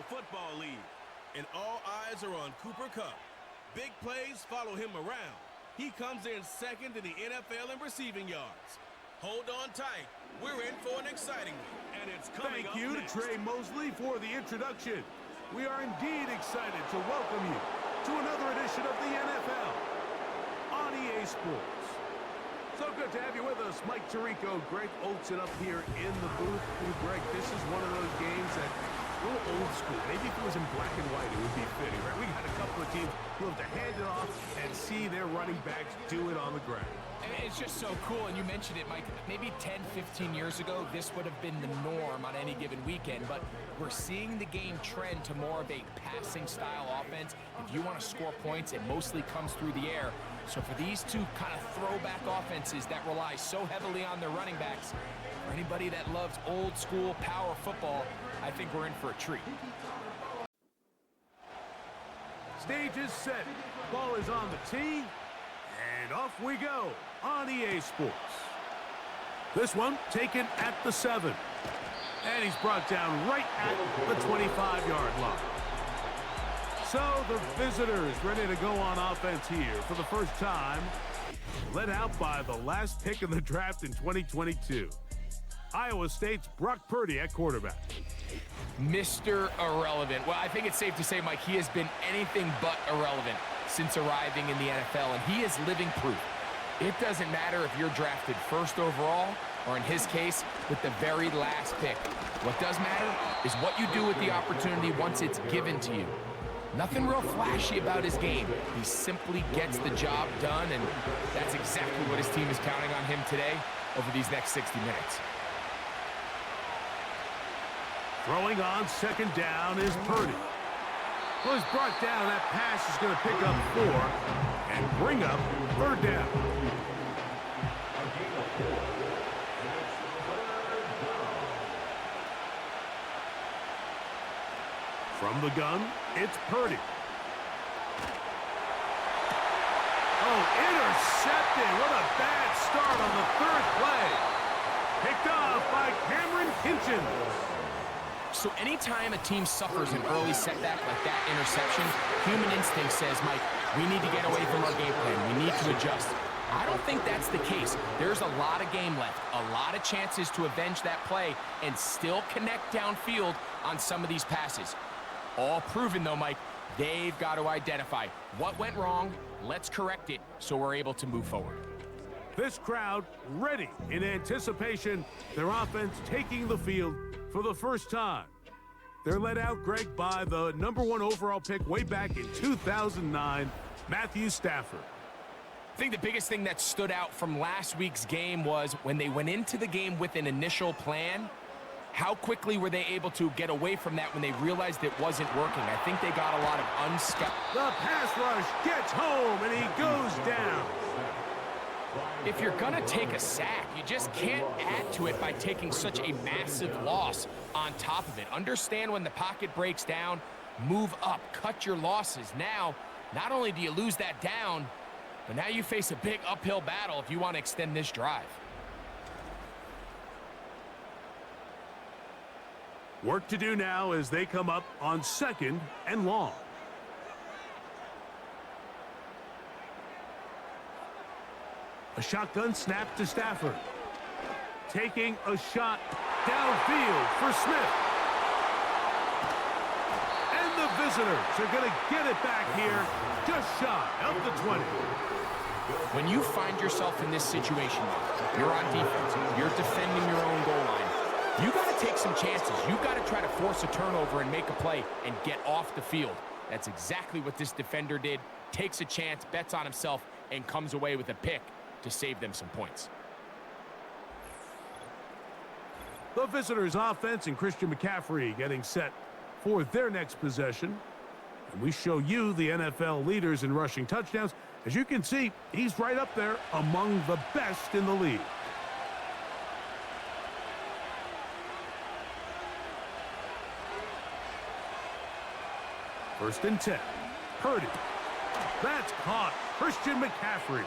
Football League, and all eyes are on Cooper Kupp. Big plays follow him around. He comes in second in the NFL in receiving yards. Hold on tight. We're in for an exciting one, and it's coming up next. Thank you to Trey Mosley for the introduction. We are indeed excited to welcome you to another edition of the NFL on EA Sports. So good to have you with us. Mike Tirico, Greg Olson up here in the booth. And Greg, this is one of those games that a little old school. Maybe if it was in black and white, it would be fitting, right? We had a couple of teams who have to hand it off and see their running backs do it on the ground. And it's just so cool, and you mentioned it, Mike. Maybe 10, 15 years ago, this would have been the norm on any given weekend, but we're seeing the game trend to more of a passing-style offense. If you want to score points, it mostly comes through the air. So for these two kind of throwback offenses that rely so heavily on their running backs, for anybody that loves old-school power football, I think we're in for a treat. Stage is set. Ball is on the tee. And off we go on EA Sports. This one taken at the 7. And he's brought down right at the 25-yard line. So the visitors ready to go on offense here for the first time. Led out by the last pick in the draft in 2022. Iowa State's Brock Purdy at quarterback. Mr. Irrelevant. Well, I think it's safe to say, Mike, he has been anything but irrelevant since arriving in the NFL, and he is living proof. It doesn't matter if you're drafted first overall, or in his case, with the very last pick. What does matter is what you do with the opportunity once it's given to you. Nothing real flashy about his game. He simply gets the job done, and that's exactly what his team is counting on him today over these next 60 minutes. Throwing on second down is Purdy. Well, he's brought down. That pass is going to pick up 4 and bring up third down. From the gun, it's Purdy. Oh, intercepted. What a bad start on the third play. Picked off by Cameron Kinchins. So anytime a team suffers an early setback like that interception, human instinct says, Mike, we need to get away from our game plan. We need to adjust. I don't think that's the case. There's a lot of game left, a lot of chances to avenge that play and still connect downfield on some of these passes. All proven, though, Mike, they've got to identify what went wrong, let's correct it so we're able to move forward. This crowd ready in anticipation, their offense taking the field for the first time. They're led out, Greg, by the #1 overall pick way back in 2009, Matthew Stafford. I think the biggest thing that stood out from last week's game was when they went into the game with an initial plan, how quickly were they able to get away from that when they realized it wasn't working? I think they got a lot of The pass rush gets home, and he goes down. If you're going to take a sack, you just can't add to it by taking such a massive loss on top of it. Understand when the pocket breaks down, move up, cut your losses. Now, not only do you lose that down, but now you face a big uphill battle if you want to extend this drive. Work to do now as they come up on second and long. A shotgun snap to Stafford. Taking a shot downfield for Smith. And the visitors are going to get it back here just shy of the 20. When you find yourself in this situation, you're on defense, you're defending your own goal line, you got to take some chances. You got to try to force a turnover and make a play and get off the field. That's exactly what this defender did. Takes a chance, bets on himself, and comes away with a pick to save them some points. The visitors' offense and Christian McCaffrey getting set for their next possession. And we show you the NFL leaders in rushing touchdowns. As you can see, he's right up there among the best in the league. First and 10. Purdy. That's caught. Christian McCaffrey.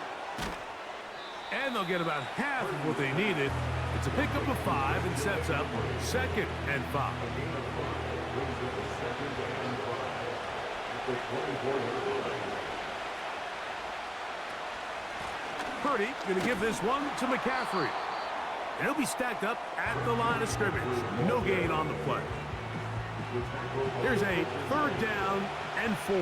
And they'll get about half of what they needed. It's a pickup of 5 and sets up second and 5. Purdy going to give this one to McCaffrey. And he'll be stacked up at the line of scrimmage. No gain on the play. Here's a 3rd down and 4.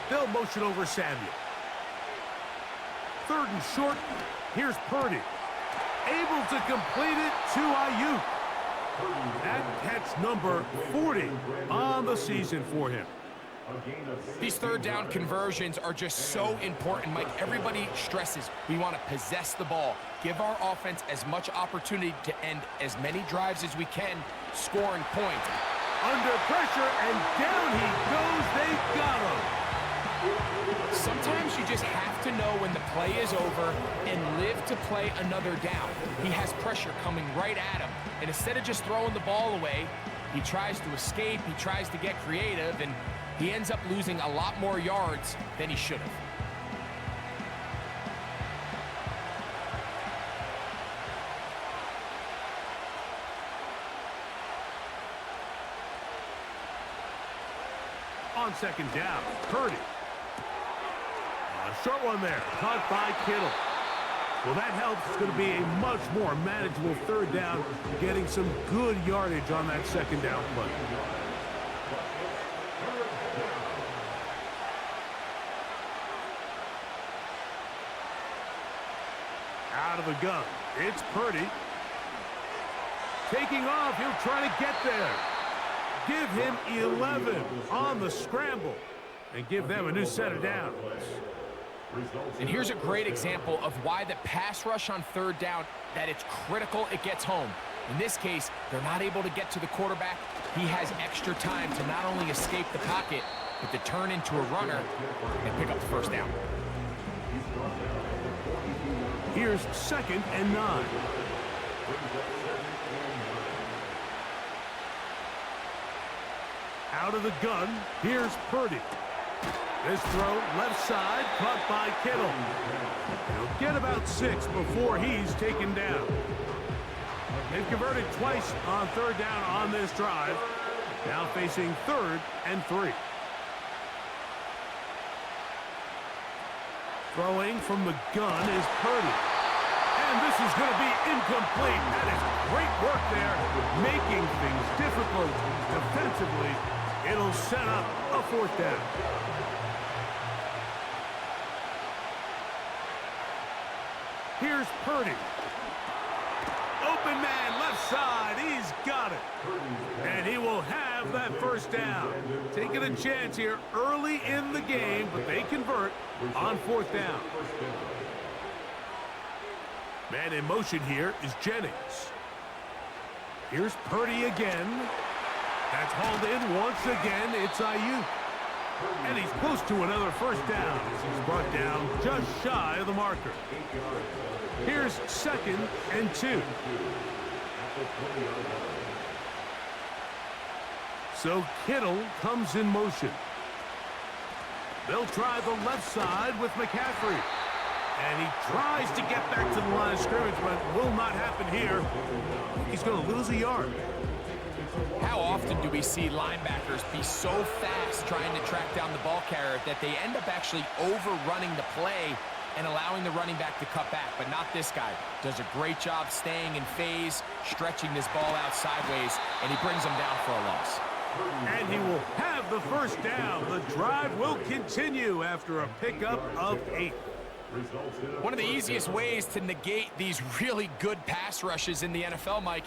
They'll motion over Samuel. 3rd and short. Here's Purdy. Able to complete it to Ayuk. That catch number 40 on the season for him. These 3rd down conversions are just so important, Mike. Everybody stresses we want to possess the ball, give our offense as much opportunity to end as many drives as we can, scoring points. Under pressure, and down he goes. They got him. Sometimes you just have to know when the play is over and live to play another down. He has pressure coming right at him, and instead of just throwing the ball away, he tries to escape, he tries to get creative, and he ends up losing a lot more yards than he should have. On 2nd down, Purdy. A short one there, caught by Kittle. Well, that helps. It's going to be a much more manageable 3rd down, getting some good yardage on that 2nd down play. Out of the gun, it's Purdy. Taking off, he'll try to get there. Give him 11 on the scramble and give them a new set of downs. And here's a great example of why the pass rush on 3rd down, that it's critical it gets home. In this case, they're not able to get to the quarterback. He has extra time to not only escape the pocket, but to turn into a runner and pick up the 1st down. Here's 2nd and 9. Out of the gun, here's Purdy. This throw, left side, caught by Kittle. He'll get about 6 before he's taken down. They've converted twice on 3rd down on this drive. Now facing 3rd and 3. Throwing from the gun is Purdy. And this is going to be incomplete. That is great work there, making things difficult defensively. It'll set up a 4th down. Here's Purdy. Open man, left side. He's got it. And he will have that 1st down. Taking a chance here early in the game, but they convert on 4th down. Man in motion here is Jennings. Here's Purdy again. That's hauled in once again. It's Ayuk. And he's close to another 1st down. He's brought down just shy of the marker. Here's 2nd and 2. So Kittle comes in motion. They'll try the left side with McCaffrey. And he tries to get back to the line of scrimmage, but will not happen here. He's going to lose a yard. How often do we see linebackers be so fast trying to track down the ball carrier that they end up actually overrunning the play and allowing the running back to cut back? But not this guy. Does a great job staying in phase, stretching this ball out sideways, and he brings him down for a loss. And he will have the 1st down. The drive will continue after a pickup of 8. One of the easiest ways to negate these really good pass rushes in the NFL, Mike,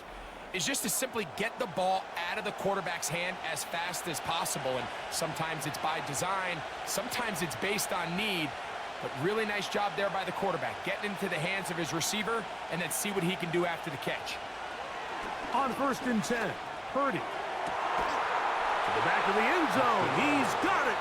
is just to simply get the ball out of the quarterback's hand as fast as possible. And sometimes it's by design, sometimes it's based on need. But really nice job there by the quarterback, getting into the hands of his receiver and then see what he can do after the catch. On 1st and 10, Purdy. To the back of the end zone. He's got it.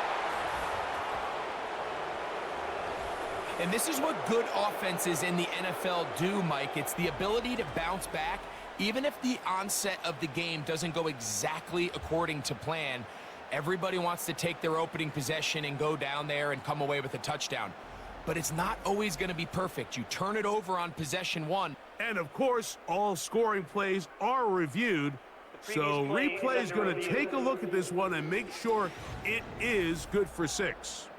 And this is what good offenses in the NFL do, Mike. It's the ability to bounce back, even if the onset of the game doesn't go exactly according to plan. Everybody wants to take their opening possession and go down there and come away with a touchdown. But it's not always going to be perfect. You turn it over on possession 1. And, of course, all scoring plays are reviewed. So replay is going to take a look at this one and make sure it is good for 6.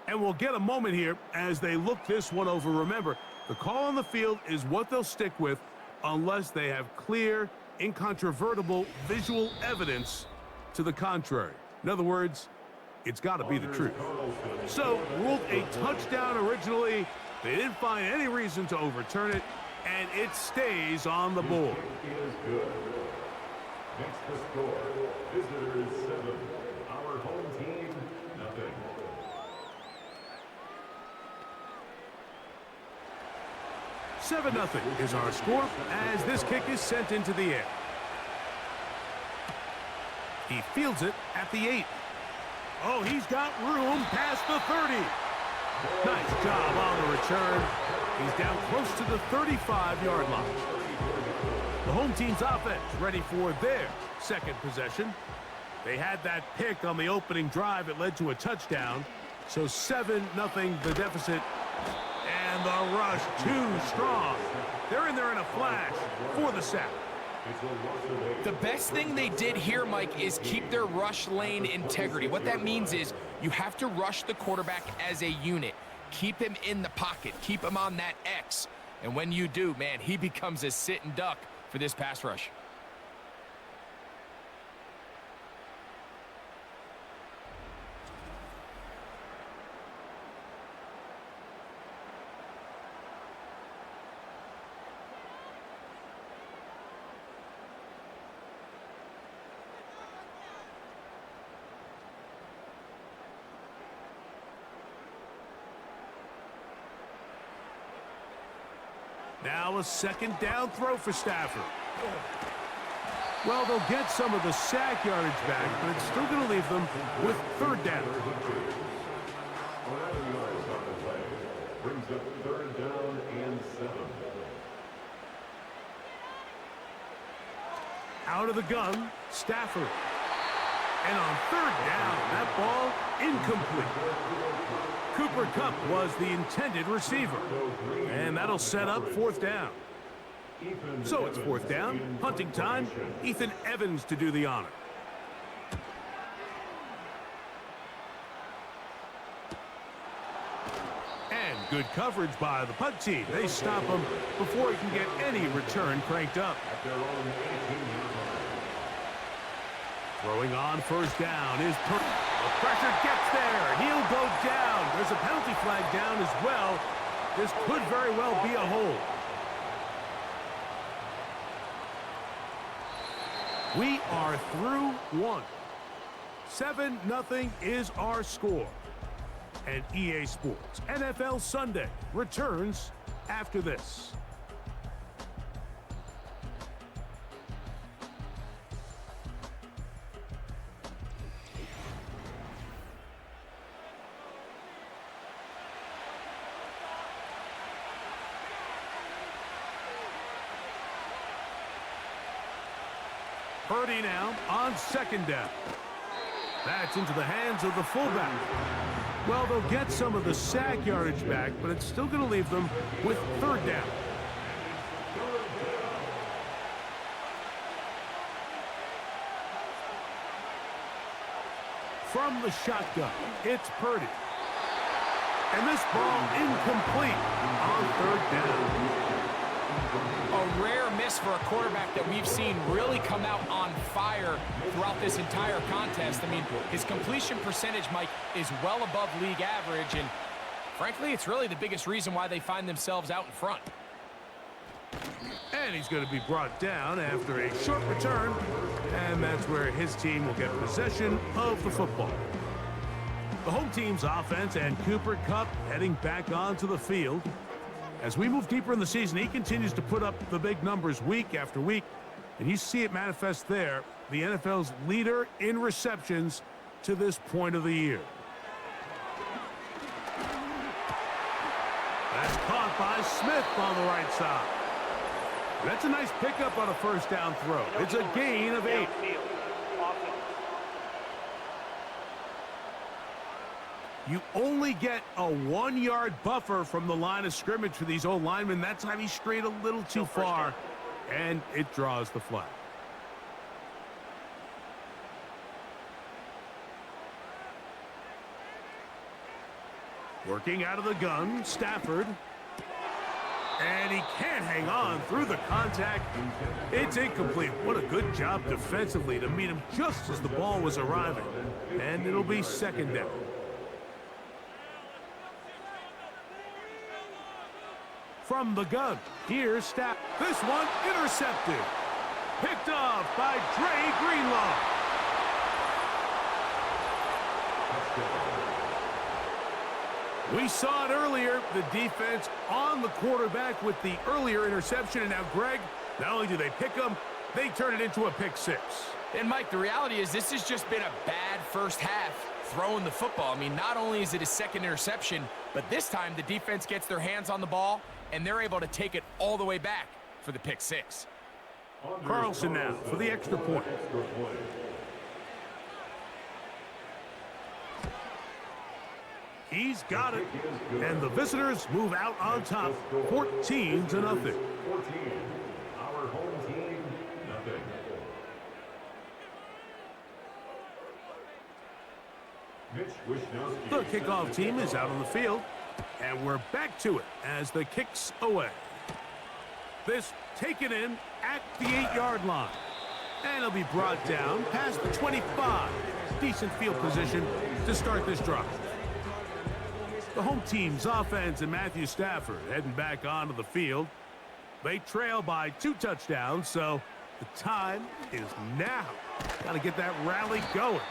And we'll get a moment here as they look this one over. Remember, the call on the field is what they'll stick with unless they have clear, incontrovertible visual evidence to the contrary. In other words, it's got to be the truth. So, ruled a touchdown originally. They didn't find any reason to overturn it, and it stays on the board. Next to score, visitors 7, our home team nothing. Nothing is our score as this kick is sent into the air. He fields it at the 8. Oh, he's got room past the 30. Nice job on the return. He's down close to the 35-yard line. The home team's offense ready for their second possession. They had that pick on the opening drive. It led to a touchdown. So 7-0 the deficit. And the rush too strong. They're in there in a flash for the sack. The best thing they did here, Mike, is keep their rush lane integrity. What that means is you have to rush the quarterback as a unit. Keep him in the pocket. Keep him on that X. And when you do, man, he becomes a sitting duck for this pass rush. Now a second down throw for Stafford. Well, they'll get some of the sack yardage back, but it's still going to leave them with third down. 11 yards on the play. Brings up third down and 7. Out of the gun, Stafford. And on third down, that ball incomplete. Cooper Kupp was the intended receiver. And that'll set up fourth down. So it's fourth down, punting time. Ethan Evans to do the honor. And good coverage by the punt team. They stop him before he can get any return cranked up. Throwing on first down is Purdy. The pressure gets there. He'll go down. There's a penalty flag down as well. This could very well be a hold. We are through one. 7-0 is our score. And EA Sports NFL Sunday returns after this. Purdy now on second down. That's into the hands of the fullback. Well, they'll get some of the sack yardage back, but it's still going to leave them with third down. From the shotgun, it's Purdy. And this ball incomplete on third down. A rare miss for a quarterback that we've seen really come out on fire throughout this entire contest. I mean, his completion percentage, Mike, is well above league average, and frankly, it's really the biggest reason why they find themselves out in front. And he's going to be brought down after a short return, and that's where his team will get possession of the football. The home team's offense and Cooper Kupp heading back onto the field. As we move deeper in the season, he continues to put up the big numbers week after week, and you see it manifest there, the NFL's leader in receptions to this point of the year. That's caught by Smith on the right side. That's a nice pickup on a first down throw. It's a gain of 8. You only get a 1-yard buffer from the line of scrimmage for these old linemen. That time he strayed a little too far, and it draws the flag. Working out of the gun, Stafford. And he can't hang on through the contact. It's incomplete. What a good job defensively to meet him just as the ball was arriving. And it'll be second down. From the gun, here's Staff. This one intercepted. Picked off by Dre Greenlaw. We saw it earlier, the defense on the quarterback with the earlier interception. And now, Greg, not only do they pick him, they turn it into a pick six. And, Mike, the reality is this has just been a bad first half throwing the football. I mean, not only is it his second interception, but this time the defense gets their hands on the ball, and they're able to take it all the way back for the pick six. Carlson now for the extra point. He's got it. And the visitors move out on top, 14-0. 14. Our home team, nothing. The kickoff team is out on the field. And we're back to it as the kick's away. This taken in at the 8-yard line. And it'll be brought down past the 25. Decent field position to start this drive. The home team's offense and Matthew Stafford heading back onto the field. They trail by 2 touchdowns, so the time is now. Got to get that rally going.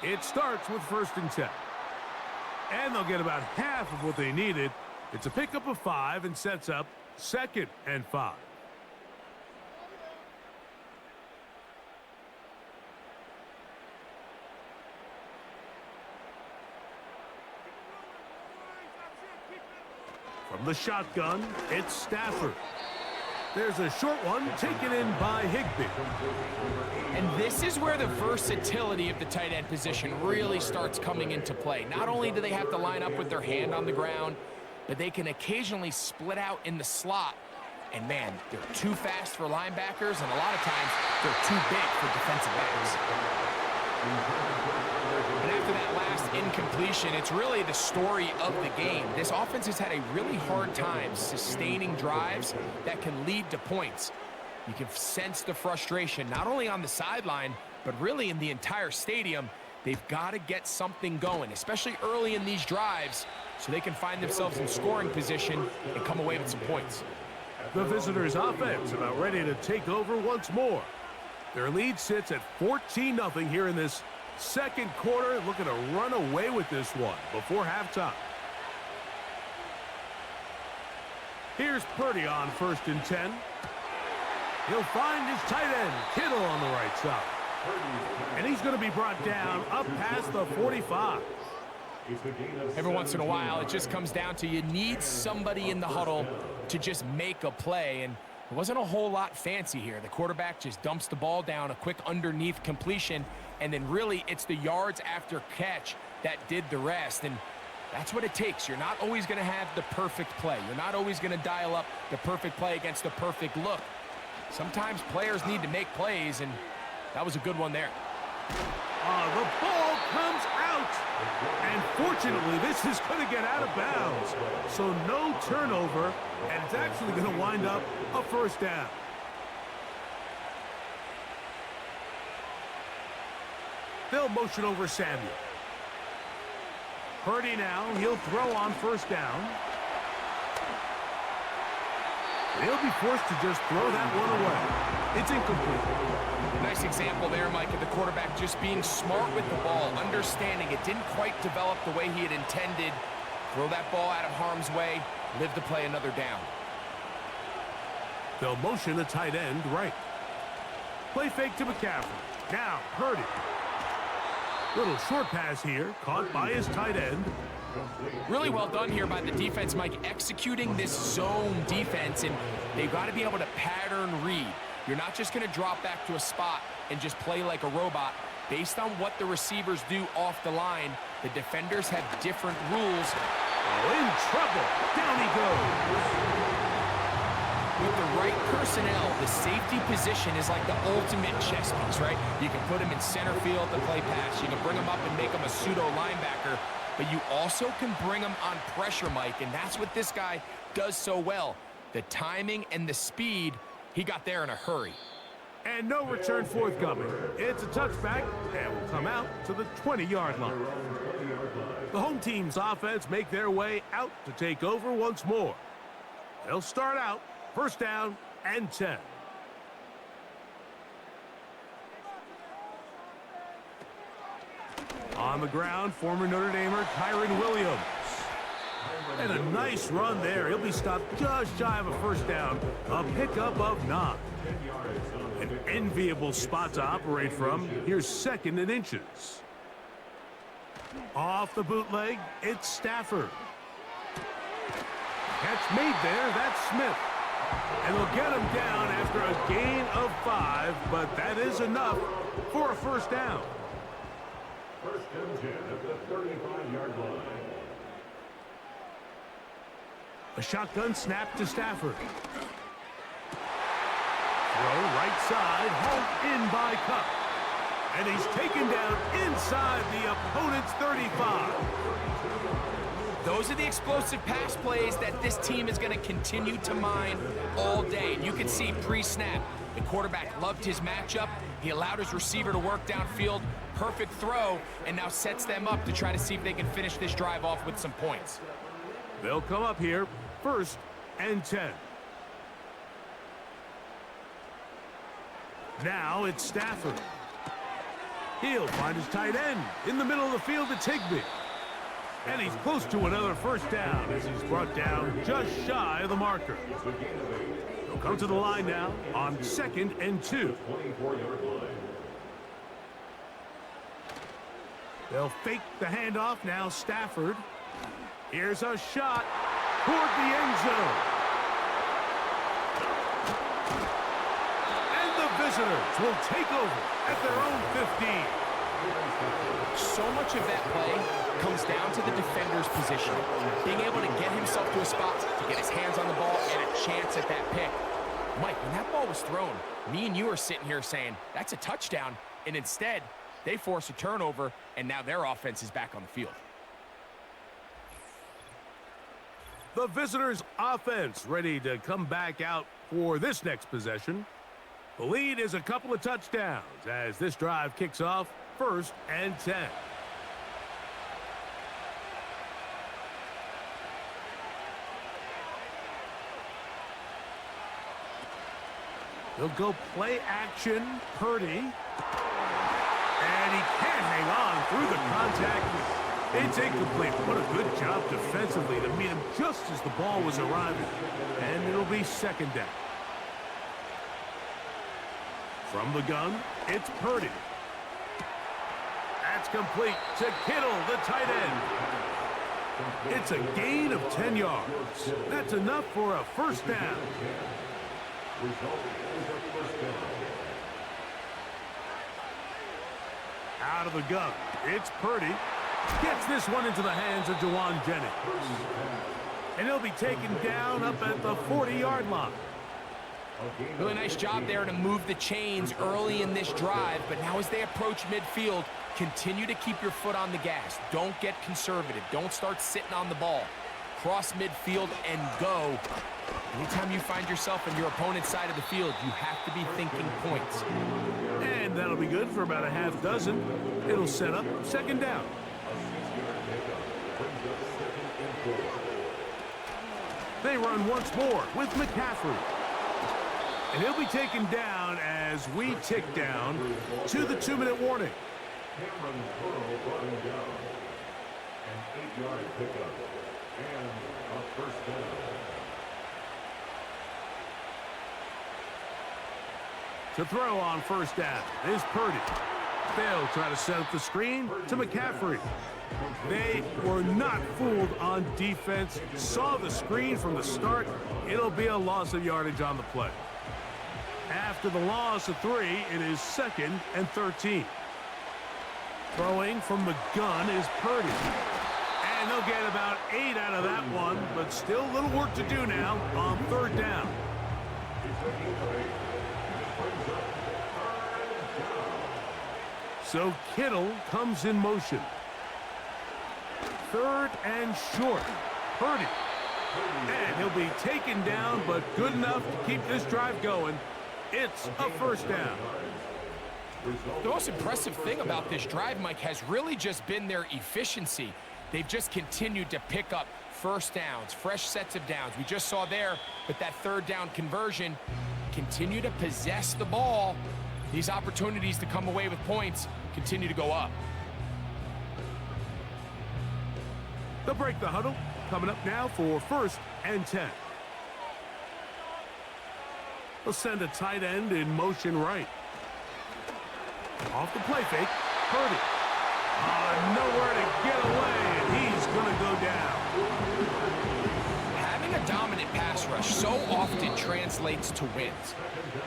It starts with 1st and 10. And they'll get about half of what they needed. It's a pickup of 5 and sets up 2nd and 5. From the shotgun, it's Stafford. There's a short one taken in by Higbee. And this is where the versatility of the tight end position really starts coming into play. Not only do they have to line up with their hand on the ground, but they can occasionally split out in the slot. And man, they're too fast for linebackers, and a lot of times they're too big for defensive backs. And after that last incompletion, it's really the story of the game. This offense has had a really hard time sustaining drives that can lead to points. You can sense the frustration, not only on the sideline, but really in the entire stadium. They've got to get something going, especially early in these drives, so they can find themselves in scoring position and come away with some points. The visitors' offense about ready to take over once more. Their lead sits at 14-0 here in this second quarter, looking to run away with this one before halftime. Here's Purdy on 1st and 10. He'll find his tight end, Kittle, on the right side. And he's going to be brought down up past the 45. Every once in a while, it just comes down to you need somebody in the huddle to just make a play, and it wasn't a whole lot fancy here. The quarterback just dumps the ball down, a quick underneath completion, and then really it's the yards after catch that did the rest. And that's what it takes. You're not always going to have the perfect play. You're not always going to dial up the perfect play against the perfect look. Sometimes players need to make plays, and that was a good one there. The ball comes out. And fortunately, this is going to get out of bounds. So no turnover, and it's actually going to wind up a 1st down. They'll motion over Samuel. Purdy now, he'll throw on 1st down. He'll be forced to just throw that one away. It's incomplete. Nice example there, Mike, of the quarterback just being smart with the ball, understanding it didn't quite develop the way he had intended. Throw that ball out of harm's way, live to play another down. They'll motion a tight end right. Play fake to McCaffrey. Now, Purdy. Little short pass here, caught by his tight end. Really well done here by the defense, Mike, executing this zone defense, and they've got to be able to pattern read. You're not just going to drop back to a spot and just play like a robot. Based on what the receivers do off the line, the defenders have different rules. Oh, in trouble. Down he goes. With the right personnel, the safety position is like the ultimate chess piece, right? You can put him in center field to play pass. You can bring him up and make him a pseudo linebacker. but you also can bring them on pressure, Mike, and that's what this guy does so well. The timing and the speed, he got there in a hurry. And no return forthcoming. It's a touchback, and will come out to the 20-yard line. The home team's offense make their way out to take over once more. They'll start out first down and 10. On the ground, former Notre Damer Kyron Williams. And a nice run there. He'll be stopped just shy of a first down. A pickup of 9. An enviable spot to operate from. Here's 2nd and inches. Off the bootleg, it's Stafford. Catch made there, that's Smith. And they'll get him down after a gain of 5, but that is enough for a first down. First and 10 at the 35-yard line. A shotgun snap to Stafford. Throw right side, hauled in by Cup. And he's taken down inside the opponent's 35. Those are the explosive pass plays that this team is going to continue to mine all day. And you can see pre-snap, the quarterback loved his matchup. He allowed his receiver to work downfield. Perfect throw, and now sets them up to try to see if they can finish this drive off with some points. They'll come up here, first and 10. Now it's Stafford. He'll find his tight end in the middle of the field to Higbee. And he's close to another first down as he's brought down just shy of the marker. He'll come to the line now on 2nd and 2. They'll fake the handoff now. Stafford. Here's a shot toward the end zone. And the visitors will take over at their own 15. So much of that play comes down to the defender's position. Being able to get himself to a spot to get his hands on the ball and a chance at that pick. Mike, when that ball was thrown, me and you are sitting here saying, that's a touchdown. And instead, they force a turnover, and now their offense is back on the field. The visitors' offense ready to come back out for this next possession. The lead is a couple of touchdowns as this drive kicks off first and 10. They'll go play action. Purdy. And he can't hang on through the contact. It's incomplete. What a good job defensively to meet him just as the ball was arriving. And it'll be 2nd down. From the gun, it's Purdy. That's complete to Kittle, the tight end. It's a gain of 10 yards. That's enough for a first down. Out of the gun, it's Purdy. Gets this one into the hands of Juwan Jennings. And he'll be taken down up at the 40-yard line. Really nice job there to move the chains early in this drive, but now as they approach midfield, continue to keep your foot on the gas. Don't get conservative. Don't start sitting on the ball. Cross midfield and go. Anytime you find yourself on your opponent's side of the field, you have to be thinking points. And that'll be good for about a half dozen. It'll set up 2nd down. They run once more with McCaffrey. And he'll be taken down as we tick down to the 2-minute warning. Cameron Pearl brought him down. An 8-yard pickup. And a first down. To throw on first down is Purdy. They'll try to set up the screen to McCaffrey. They were not fooled on defense. Saw the screen from the start. It'll be a loss of yardage on the play. After the loss of 3, it is 2nd and 13. Throwing from the gun is Purdy. And they'll get about 8 out of that one, but still a little work to do now on 3rd down. So Kittle comes in motion. third and short. Purdy. And he'll be taken down, but good enough to keep this drive going. It's a first down. The most impressive thing about this drive, Mike, has really just been their efficiency. They've just continued to pick up first downs, fresh sets of downs. We just saw there with that third down conversion, continue to possess the ball. These opportunities to come away with points continue to go up. They'll break the huddle. Coming up now for 1st and 10. They'll send a tight end in motion right. Off the play fake, Purdy. Nowhere to get away, and he's going to go down. Having a dominant pass rush so often translates to wins.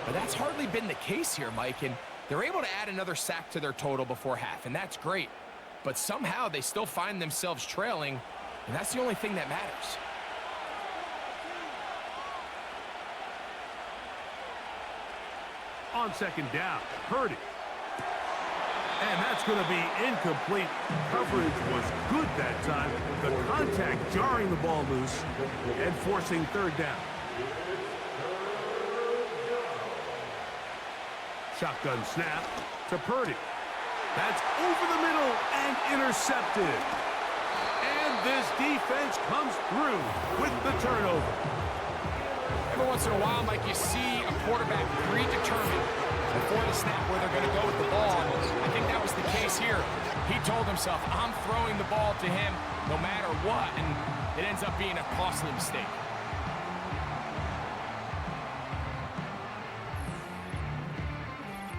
But that's hardly been the case here, Mike, and they're able to add another sack to their total before half, and that's great. But somehow they still find themselves trailing, and that's the only thing that matters. On 2nd down, Purdy. And that's going to be incomplete. Coverage was good that time. The contact jarring the ball loose and forcing 3rd down. Shotgun snap to Purdy. That's over the middle and intercepted. And this defense comes through with the turnover. Every once in a while, Mike, you see a quarterback predetermined before the snap where they're going to go with the ball. I think that was the case here. He told himself, I'm throwing the ball to him no matter what, and it ends up being a costly mistake.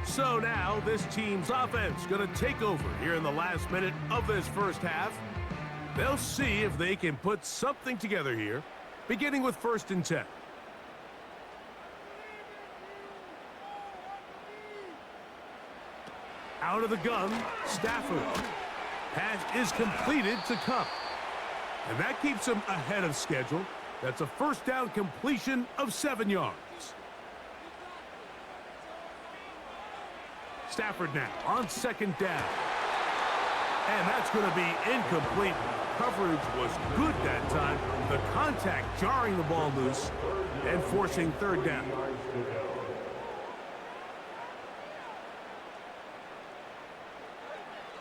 So now this team's offense going to take over here in the last minute of this first half. They'll see if they can put something together here, beginning with 1st and 10. Out of the gun, Stafford. Pass is completed to Cup. And that keeps him ahead of schedule. That's a 1st down completion of 7 yards. Stafford now on 2nd down. And that's going to be incomplete. Coverage was good that time. The contact jarring the ball loose and forcing 3rd down.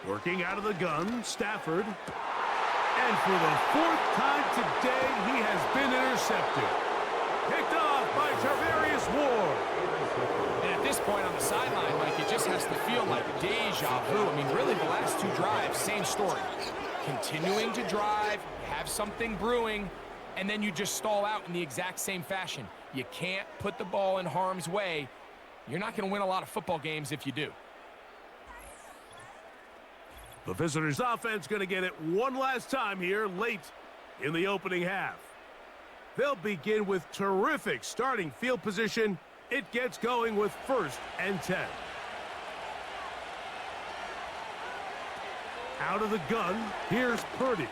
Working out of the gun, Stafford. And for the 4th time today, he has been intercepted. Picked off by Tarvarius Ward. And at this point on the sideline, Mike, it just has to feel like deja vu. I mean, really, the last 2 drives, same story. Continuing to drive, have something brewing, and then you just stall out in the exact same fashion. You can't put the ball in harm's way. You're not going to win a lot of football games if you do. The visitors' offense going to get it one last time here late in the opening half. They'll begin with terrific starting field position. It gets going with 1st and 10. Out of the gun, here's Purdy.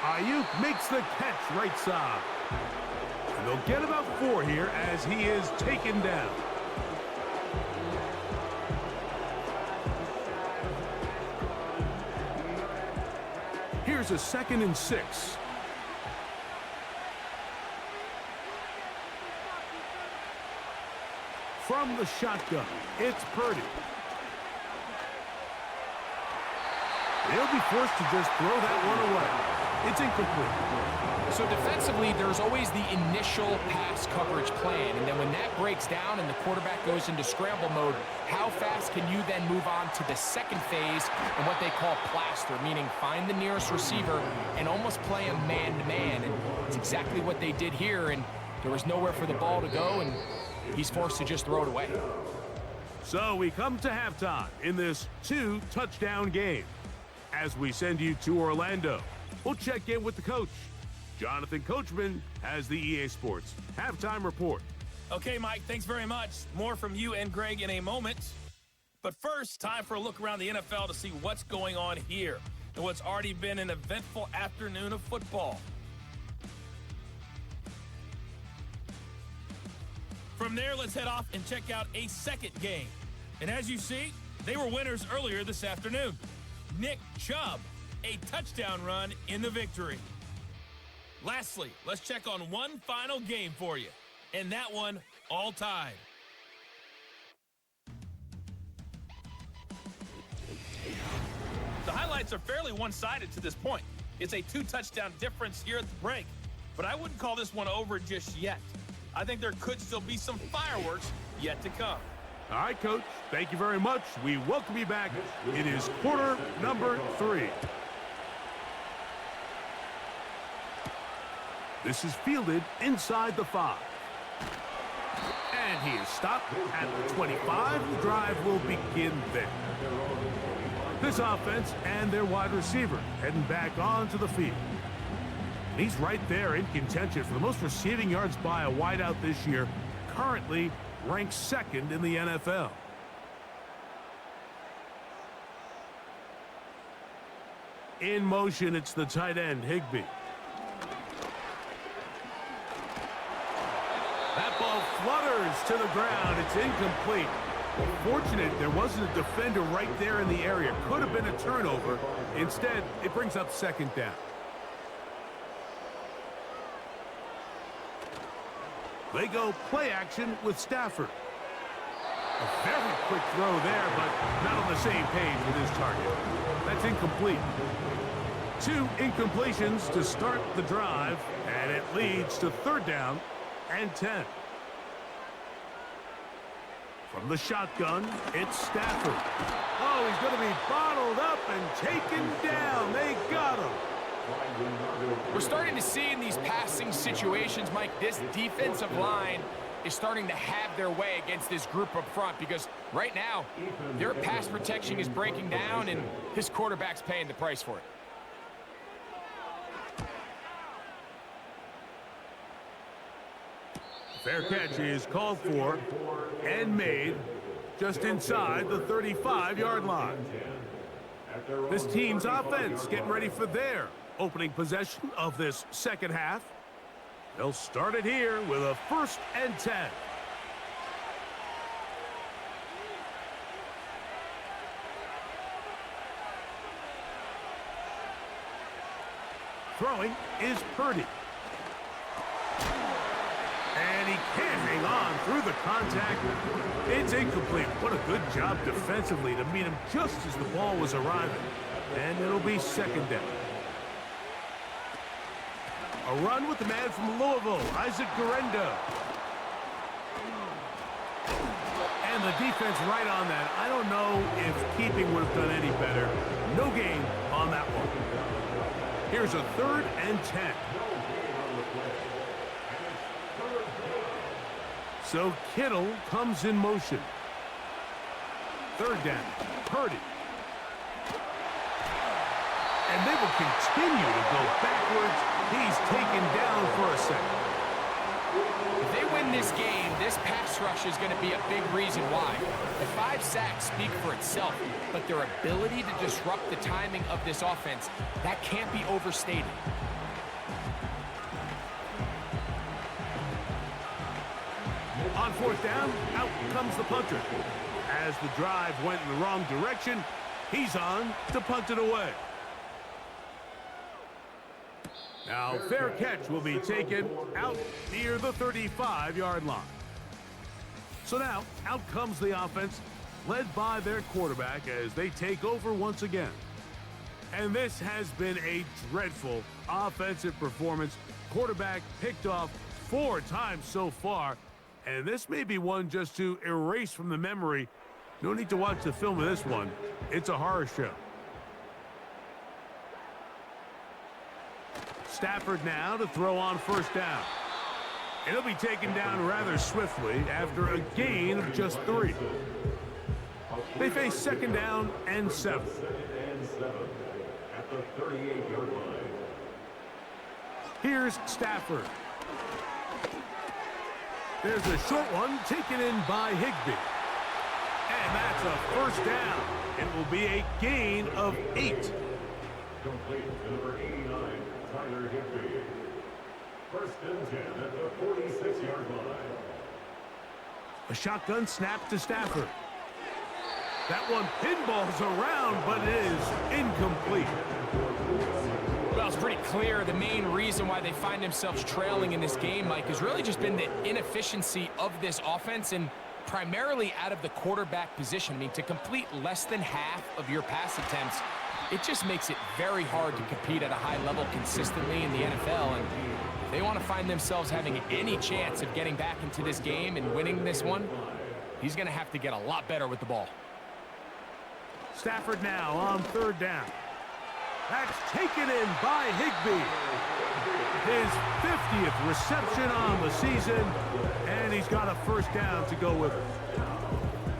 Ayuk makes the catch right side. And they'll get about 4 here as he is taken down. Here's a 2nd and 6. From the shotgun, it's Purdy. They'll be forced to just throw that one away. It's incomplete. So defensively, there's always the initial pass coverage plan, and then when that breaks down and the quarterback goes into scramble mode, how fast can you then move on to the 2nd phase and what they call plaster, meaning find the nearest receiver and almost play him man-to-man, and it's exactly what they did here, and there was nowhere for the ball to go, and he's forced to just throw it away. So we come to halftime in this 2-touchdown game. As we send you to Orlando, we'll check in with the coach. Jonathan Coachman has the EA Sports halftime report. Okay, Mike, thanks very much. More from you and Greg in a moment. But first, time for a look around the NFL to see what's going on here and what's already been an eventful afternoon of football. From there, let's head off and check out a 2nd game. And as you see, they were winners earlier this afternoon. Nick Chubb a touchdown run in the victory. Lastly, let's check on one final game for you, and that one all tied. The highlights are fairly one-sided to this point. It's a 2-touchdown difference here at the break, but I wouldn't call this one over just yet. I think there could still be some fireworks yet to come. All right, Coach. Thank you very much. We welcome you back. It is quarter number 3. This is fielded inside the 5. And he is stopped at the 25. The drive will begin there. This offense and their wide receiver heading back onto the field. And he's right there in contention for the most receiving yards by a wideout this year, currently ranked 2nd in the NFL. In motion, it's the tight end, Higbee. That ball flutters to the ground. It's incomplete. Fortunate there wasn't a defender right there in the area. Could have been a turnover. Instead, it brings up 2nd down. They go play action with Stafford. A very quick throw there, but not on the same page with his target. That's incomplete. 2 incompletions to start the drive, and it leads to 3rd down and 10. From the shotgun, it's Stafford. Oh, he's going to be bottled up and taken down. They got him. We're starting to see in these passing situations, Mike, this defensive line is starting to have their way against this group up front because right now, their pass protection is breaking down and his quarterback's paying the price for it. Fair catch is called for and made just inside the 35-yard line. This team's offense getting ready for their opening possession of this second half. They'll start it here with a 1st and 10. Throwing is Purdy. And he can't hang on through the contact. It's incomplete. What a good job defensively to meet him just as the ball was arriving. And it'll be 2nd down. A run with the man from Louisville, Isaac Guerendo. And the defense right on that. I don't know if keeping would have done any better. No gain on that one. Here's a 3rd and 10. So Kittle comes in motion. 3rd down, Purdy. And they will continue to go backwards. He's taken down for a second. If they win this game, this pass rush is going to be a big reason why. The 5 sacks speak for itself, but their ability to disrupt the timing of this offense, that can't be overstated. On 4th down, out comes the punter. As the drive went in the wrong direction, he's on to punt it away. Now, fair catch will be taken out near the 35-yard line. So now, out comes the offense, led by their quarterback as they take over once again. And this has been a dreadful offensive performance. Quarterback picked off 4 times so far. And this may be one just to erase from the memory. No need to watch the film of this one. It's a horror show. Stafford now to throw on 1st down. And he'll be taken down rather swiftly after a gain of just 3. They face 2nd down and 7. At the 38-yard line. Here's Stafford. There's a short one taken in by Higbee. And that's a 1st down. It will be a gain of 8. Complete to number 89, Tyler Higbee. 1st and 10 at the 46-yard line. A shotgun snap to Stafford. That one pinballs around, but it is incomplete. Well, it's pretty clear the main reason why they find themselves trailing in this game, Mike, has really just been the inefficiency of this offense and primarily out of the quarterback position. I mean, to complete less than half of your pass attempts, it just makes it very hard to compete at a high level consistently in the NFL. And if they want to find themselves having any chance of getting back into this game and winning this one, he's going to have to get a lot better with the ball. Stafford now on third down. That's taken in by Higbee. His 50th reception on the season, and he's got a first down to go with it.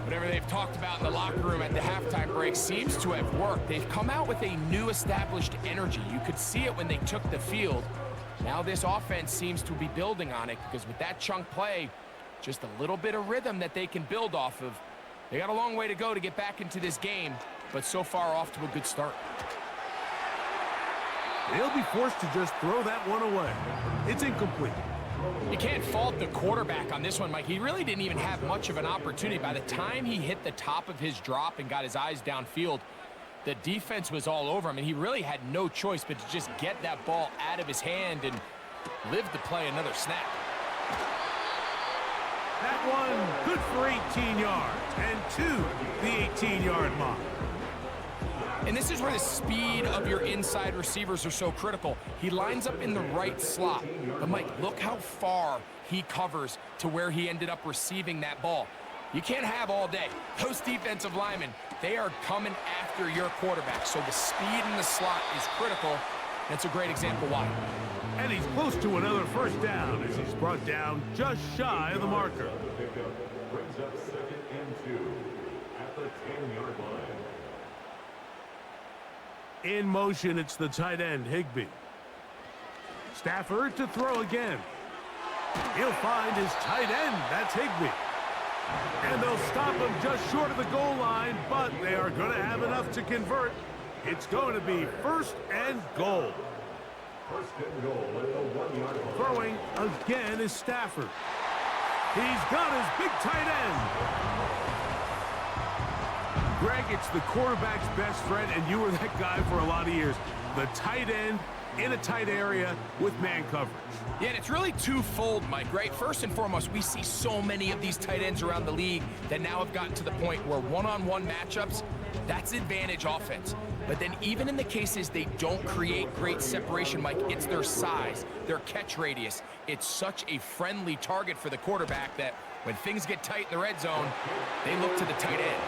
Whatever they've talked about in the locker room at the halftime break seems to have worked. They've come out with a new established energy. You could see it when they took the field. Now this offense seems to be building on it because with that chunk play, just a little bit of rhythm that they can build off of. They got a long way to go to get back into this game, but so far off to a good start. He'll be forced to just throw that one away. It's incomplete. You can't fault the quarterback on this one, Mike. He really didn't even have much of an opportunity. By the time he hit the top of his drop and got his eyes downfield, the defense was all over him, and he really had no choice but to just get that ball out of his hand and live to play another snap. That one good for 18 yards and to the 18-yard mark. And this is where the speed of your inside receivers are so critical. He lines up in the right slot. But, Mike, look how far he covers to where he ended up receiving that ball. You can't have all day. Those defensive linemen, they are coming after your quarterback. So the speed in the slot is critical. That's a great example why. And he's close to another first down as he's brought down just shy of the marker. Brings up 2nd and 2 at the 10-yard line. In motion, it's the tight end, Higbee. Stafford to throw again. He'll find his tight end. That's Higbee. And they'll stop him just short of the goal line, but they are going to have enough to convert. It's going to be 1st and goal. 1st and goal at the 1-yard line. Throwing again is Stafford. He's got his big tight end. Greg, it's the quarterback's best friend, and you were that guy for a lot of years. The tight end in a tight area with man coverage. Yeah, and it's really twofold, Mike, right? First and foremost, we see so many of these tight ends around the league that now have gotten to the point where one-on-one matchups, that's advantage offense. But then even in the cases they don't create great separation, Mike, it's their size, their catch radius. It's such a friendly target for the quarterback that when things get tight in the red zone, they look to the tight end.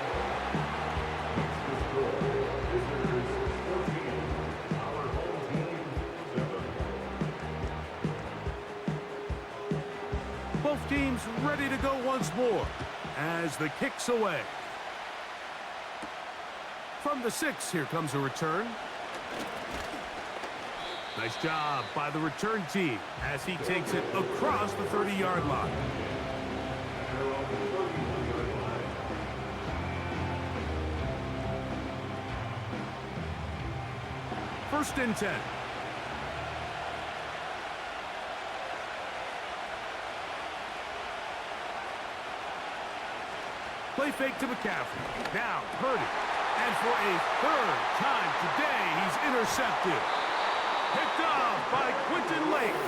Both teams ready to go once more as the kick's away. From the 6, here comes a return. Nice job by the return team as he takes it across the 30-yard line. First and 10. Play fake to McCaffrey. Now Purdy. And for a 3rd time today, he's intercepted. Picked off by Quentin Lake.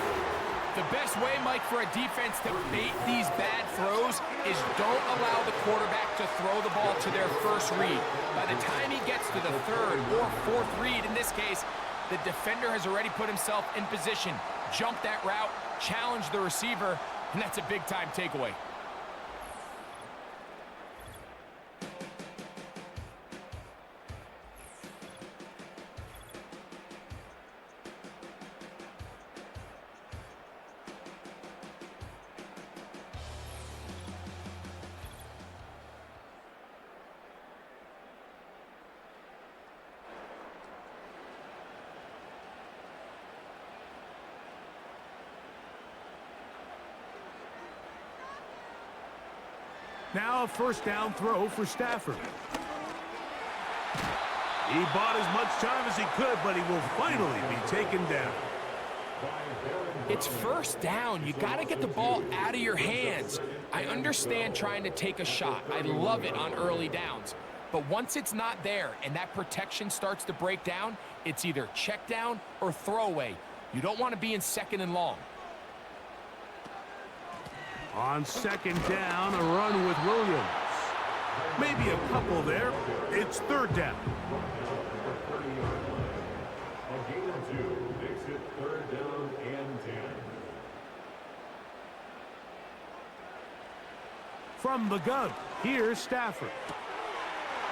The best way, Mike, for a defense to bait these bad throws is don't allow the quarterback to throw the ball to their first read. By the time he gets to the 3rd or 4th read, in this case, the defender has already put himself in position, jumped that route, challenged the receiver, and that's a big-time takeaway. Now a first down throw for Stafford. He bought as much time as he could, but he will finally be taken down. It's first down. You got to get the ball out of your hands. I understand trying to take a shot. I love it on early downs. But once it's not there and that protection starts to break down, it's either check down or throwaway. You don't want to be in 2nd and long. On 2nd down, a run with Williams. Maybe a couple there. It's 3rd down. A gain of 2 makes it 3rd down and 10. From the gun, here's Stafford.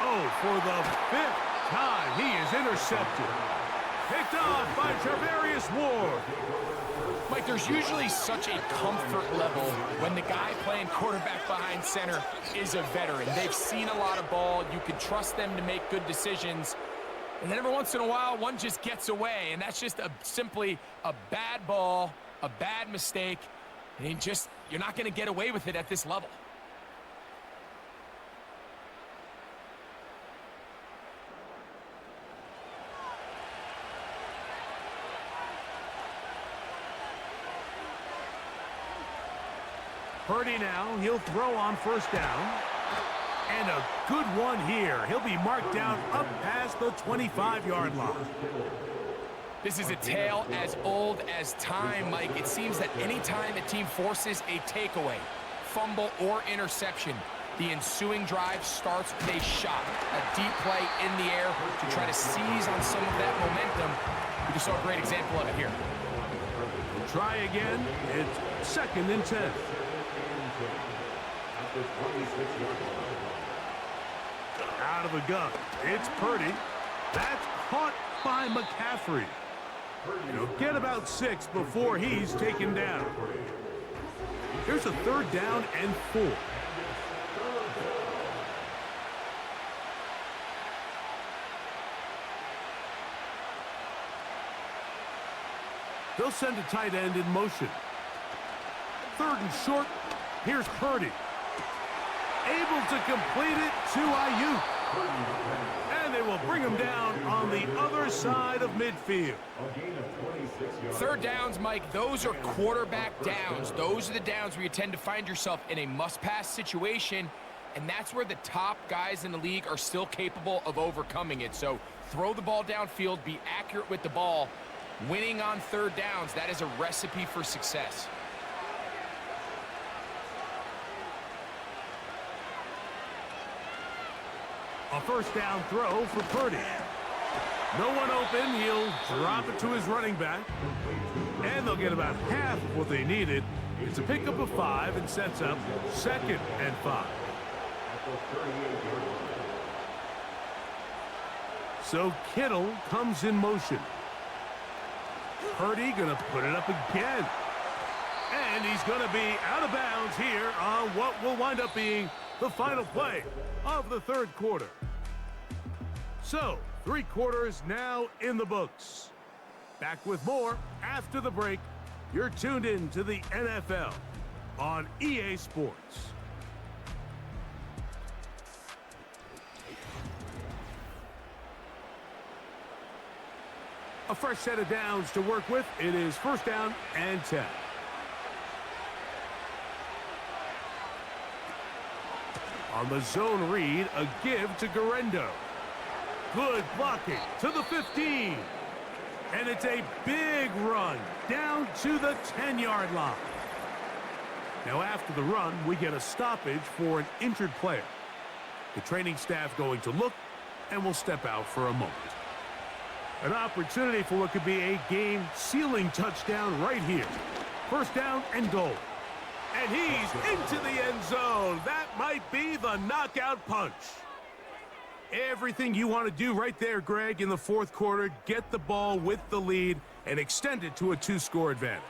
Oh, for the 5th time, he is intercepted. Picked off by Travarius Ward. Mike, there's usually such a comfort level when the guy playing quarterback behind center is a veteran. They've seen a lot of ball. You can trust them to make good decisions. And then every once in a while, one just gets away, and that's just simply a bad ball, a bad mistake, and you're not going to get away with it at this level. Purdy now, he'll throw on 1st down. And a good one here. He'll be marked down up past the 25-yard line. This is a tale as old as time, Mike. It seems that any time a team forces a takeaway, fumble, or interception, the ensuing drive starts with a shot, a deep play in the air to try to seize on some of that momentum. We just saw a great example of it here. Try again. It's 2nd and 10. Out of the gun. It's Purdy. That's caught by McCaffrey. He'll get about 6 before he's taken down. Here's a 3rd down and 4. They'll send a tight end in motion. 3rd and short. Here's Purdy. Able to complete it to Ayuk. And they will bring him down on the other side of midfield. 3rd downs, Mike, those are quarterback downs. Those are the downs where you tend to find yourself in a must-pass situation, and that's where the top guys in the league are still capable of overcoming it. So throw the ball downfield, be accurate with the ball. Winning on 3rd downs, that is a recipe for success. A 1st down throw for Purdy. No one open. He'll drop it to his running back. And they'll get about half of what they needed. It's a pickup of 5 and sets up 2nd and 5. So Kittle comes in motion. Purdy gonna put it up again. And he's gonna be out of bounds here on what will wind up being the final play of the 3rd quarter. So, 3 quarters now in the books. Back with more after the break. You're tuned in to the NFL on EA Sports. A fresh set of downs to work with. It is 1st down and 10. On the zone read, a give to Garendo. Good blocking to the 15. And it's a big run down to the 10-yard line. Now after the run, we get a stoppage for an injured player. The training staff going to look and will step out for a moment. An opportunity for what could be a game-sealing touchdown right here. 1st down and goal. And he's into the end zone. That might be the knockout punch. Everything you want to do right there, Greg, in the 4th quarter. Get the ball with the lead and extend it to a 2-score advantage.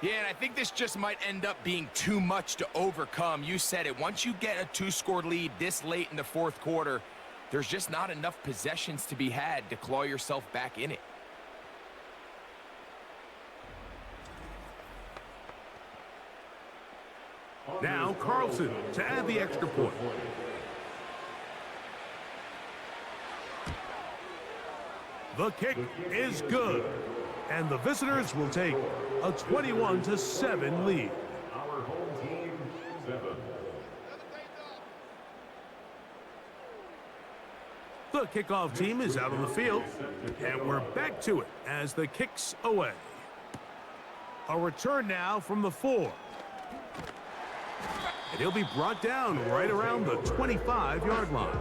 Yeah, and I think this just might end up being too much to overcome. You said it. Once you get a 2-score lead this late in the 4th quarter, there's just not enough possessions to be had to claw yourself back in it. Now Carlson to add the extra point. The kick is good. And the visitors will take a 21-7 lead. Our home team, 7. The kickoff team is out on the field, and we're back to it as the kick's away. A return now from the 4. And he'll be brought down right around the 25-yard line.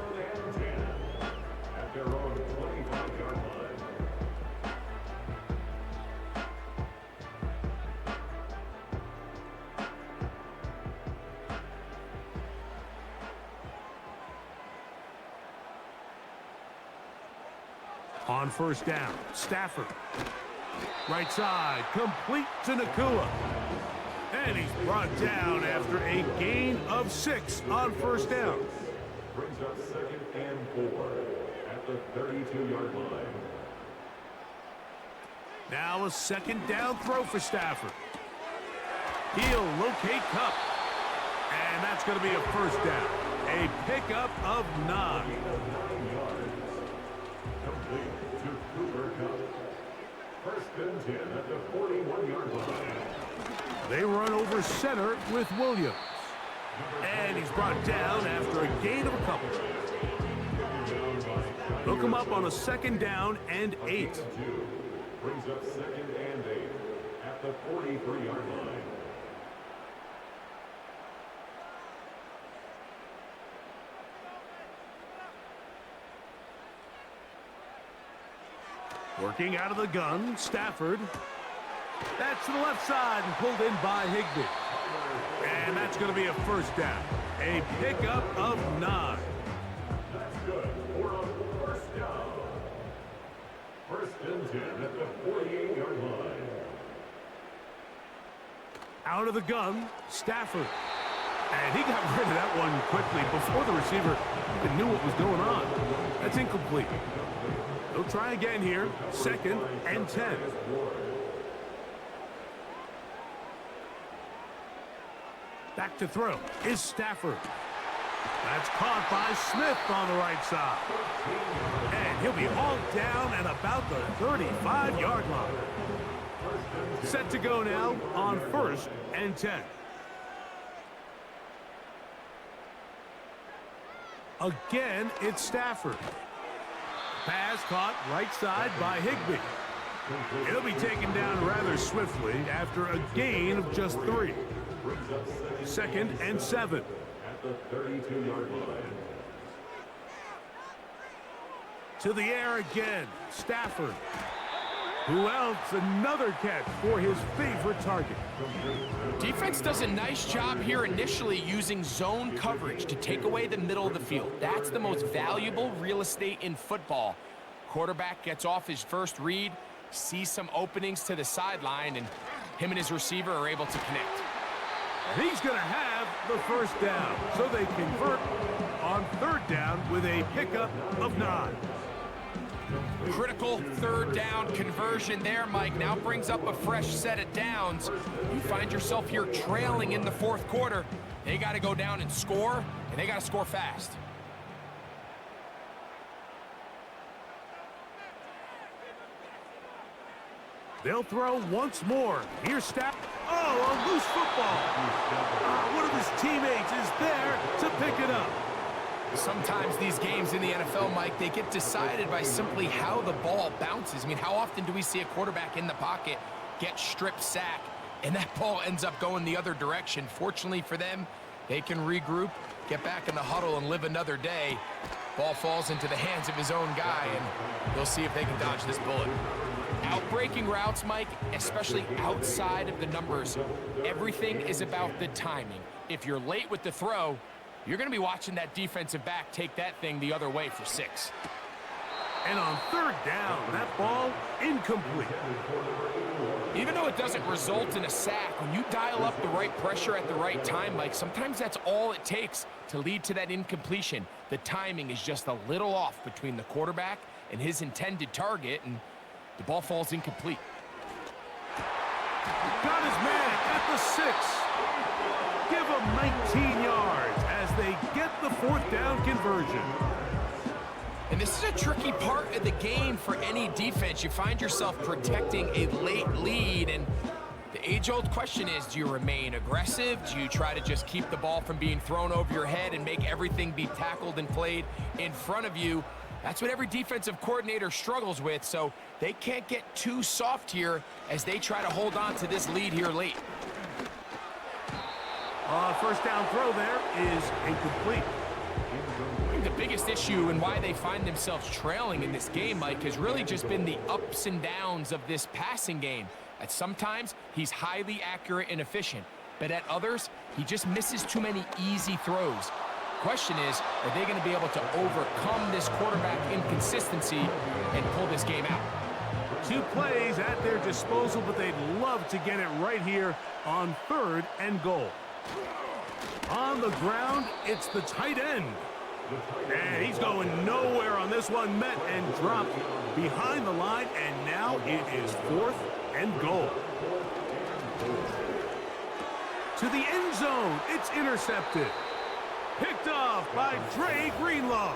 At their own 25-yard line. On first down, Stafford. Right side, complete to Nakua. And he's brought down after a gain of 6 on first down. Brings up 2nd and 4 at the 32-yard line. Now a second down throw for Stafford. He'll locate Cup. And that's going to be a first down. A pickup of 9. 9 yards. Complete to Cooper Cup. First and 10 at the 41-yard line. They run over center with Williams. And he's brought down after a gain of a couple. Hook him up on a second down and 8. Brings up 2nd and 8 at the 43-yard line. Working out of the gun, Stafford. That's to the left side and pulled in by Higbee. And that's going to be a first down. A pickup of 9. That's good for a first down. First and 10 at the 48-yard line. Out of the gun, Stafford. And he got rid of that one quickly before the receiver even knew what was going on. That's incomplete. They'll try again here. 2nd and 10. Back to throw is Stafford. That's caught by Smith on the right side. And he'll be hauled down at about the 35-yard line. Set to go now on 1st and 10. Again, it's Stafford. Pass caught right side by Higbee. He'll be taken down rather swiftly after a gain of just 3. 2nd and 7. At the 32-yard line. To the air again, Stafford. Who else? Another catch for his favorite target. Defense does a nice job here initially using zone coverage to take away the middle of the field. That's the most valuable real estate in football. Quarterback gets off his first read, sees some openings to the sideline, and him and his receiver are able to connect. And he's going to have the first down. So they convert on 3rd down with a pickup of 9. Critical 3rd down conversion there, Mike. Now brings up a fresh set of downs. You find yourself here trailing in the 4th quarter. They got to go down and score, and they got to score fast. They'll throw once more. Here's Stafford. Oh, a loose football. One of his teammates is there to pick it up. Sometimes these games in the NFL, Mike, they get decided by simply how the ball bounces. I mean, how often do we see a quarterback in the pocket get strip sack, and that ball ends up going the other direction? Fortunately for them, they can regroup, get back in the huddle, and live another day. Ball falls into the hands of his own guy, and they'll see if they can dodge this bullet. Outbreaking routes, Mike, especially outside of the numbers, everything is about the timing. If you're late with the throw, you're going to be watching that defensive back take that thing the other way for 6. And on 3rd down, that ball incomplete. Even though it doesn't result in a sack, when you dial up the right pressure at the right time, Mike, sometimes that's all it takes to lead to that incompletion. The timing is just a little off between the quarterback and his intended target, and the ball falls incomplete. Got his man at the 6. Give him 19 yards as they get the 4th down conversion. And this is a tricky part of the game for any defense. You find yourself protecting a late lead, and the age-old question is, do you remain aggressive? Do you try to just keep the ball from being thrown over your head and make everything be tackled and played in front of you? That's what every defensive coordinator struggles with, so they can't get too soft here as they try to hold on to this lead here late. First down throw there is incomplete. I think the biggest issue and why they find themselves trailing in this game, Mike, has really just been the ups and downs of this passing game. At sometimes, he's highly accurate and efficient, but at others, he just misses too many easy throws. Question is, are they going to be able to overcome this quarterback inconsistency and pull this game out? 2 plays at their disposal, but they'd love to get it right here on 3rd and goal. On the ground, it's the tight end. And he's going nowhere on this one, met and dropped behind the line, and now it is 4th and goal. To the end zone, it's intercepted. Picked off by Dre Greenlaw.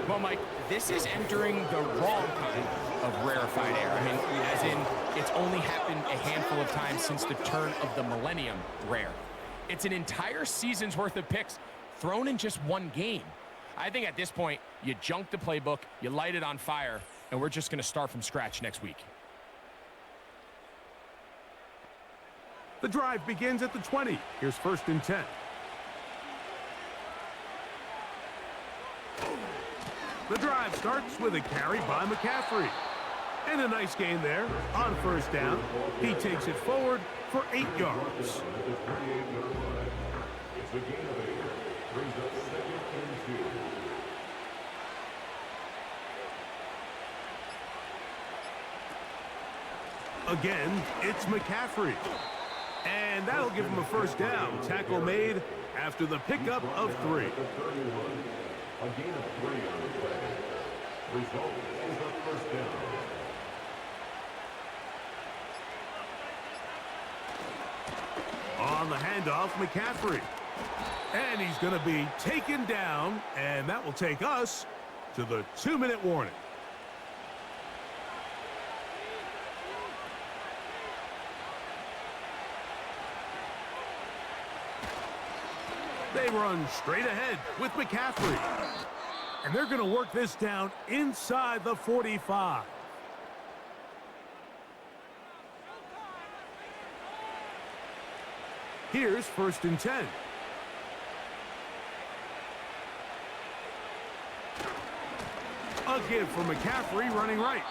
Well, Mike, this is entering the wrong kind of rarefied air. I mean, as in, it's only happened a handful of times since the turn of the millennium rare. It's an entire season's worth of picks thrown in just one game. I think at this point, you junk the playbook, you light it on fire, and we're just going to start from scratch next week. The drive begins at the 20. Here's 1st and 10. The drive starts with a carry by McCaffrey. And a nice gain there on 1st down. He takes it forward for 8 yards. It's a gain of 8. Brings up 2nd and 2. Again, it's McCaffrey. And that'll give him a 1st down. Tackle made after the pickup of 3. A gain of 3 on the play. Result is a 1st down. On the handoff, McCaffrey. And he's going to be taken down, and that will take us to the 2-minute warning. They run straight ahead with McCaffrey. And they're going to work this down inside the 45. Here's 1st and 10. A give for McCaffrey running right.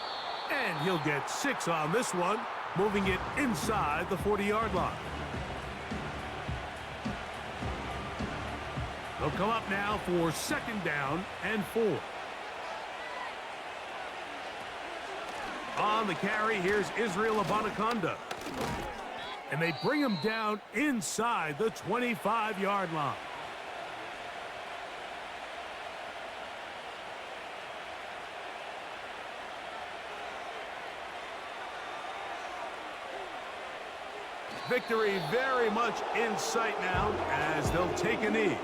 And he'll get 6 on this one, moving it inside the 40-yard line. They'll come up now for 2nd down and 4. On the carry, here's Israel Abanaconda. And they bring him down inside the 25-yard line. Victory very much in sight now as they'll take a knee.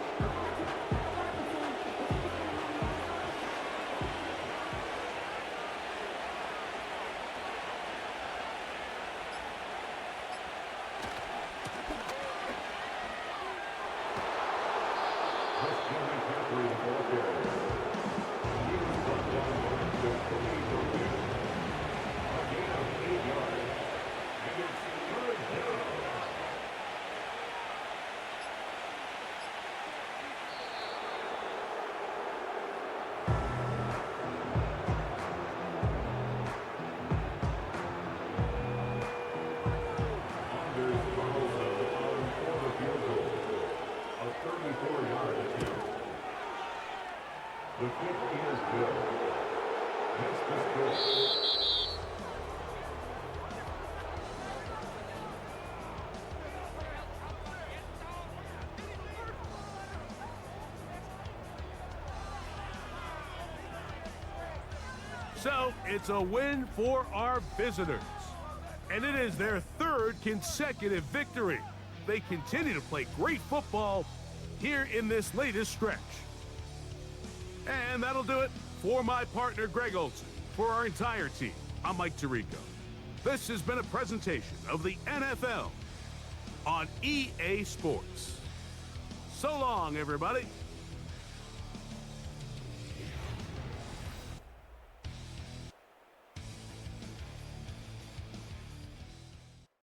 The kick is good. That's the score. So it's a win for our visitors. And it is their 3rd consecutive victory. They continue to play great football here in this latest stretch. And that'll do it for my partner, Greg Olson. For our entire team, I'm Mike Tirico. This has been a presentation of the NFL on EA Sports. So long, everybody.